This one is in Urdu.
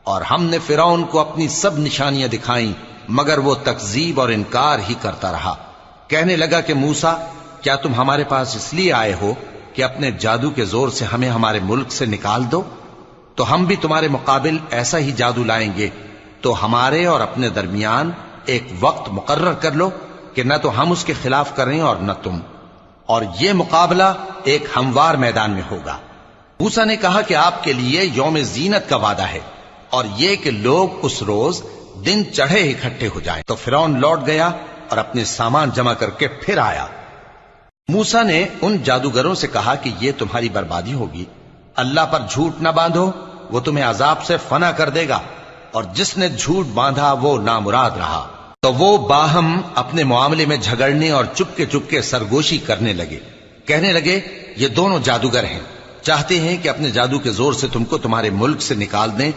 اور ہم نے فرعون کو اپنی سب نشانیاں دکھائیں مگر وہ تکذیب اور انکار ہی کرتا رہا۔ کہنے لگا کہ موسیٰ، کیا تم ہمارے پاس اس لیے آئے ہو کہ اپنے جادو کے زور سے ہمیں ہمارے ملک سے نکال دو؟ تو ہم بھی تمہارے مقابل ایسا ہی جادو لائیں گے، تو ہمارے اور اپنے درمیان ایک وقت مقرر کر لو کہ نہ تو ہم اس کے خلاف کریں اور نہ تم، اور یہ مقابلہ ایک ہموار میدان میں ہوگا۔ موسیٰ نے کہا کہ آپ کے لیے یوم زینت کا وعدہ ہے، اور یہ کہ لوگ اس روز دن چڑھے اکٹھے ہو جائیں۔ تو فرعون لوٹ گیا اور اپنے سامان جمع کر کے پھر آیا۔ موسیٰ نے ان جادوگروں سے کہا کہ یہ تمہاری بربادی ہوگی، اللہ پر جھوٹ نہ باندھو، وہ تمہیں عذاب سے فنا کر دے گا، اور جس نے جھوٹ باندھا وہ نامراد رہا۔ تو وہ باہم اپنے معاملے میں جھگڑنے اور چپکے سرگوشی کرنے لگے۔ کہنے لگے یہ دونوں جادوگر ہیں، چاہتے ہیں کہ اپنے جادو کے زور سے تم کو تمہارے ملک سے نکال دیں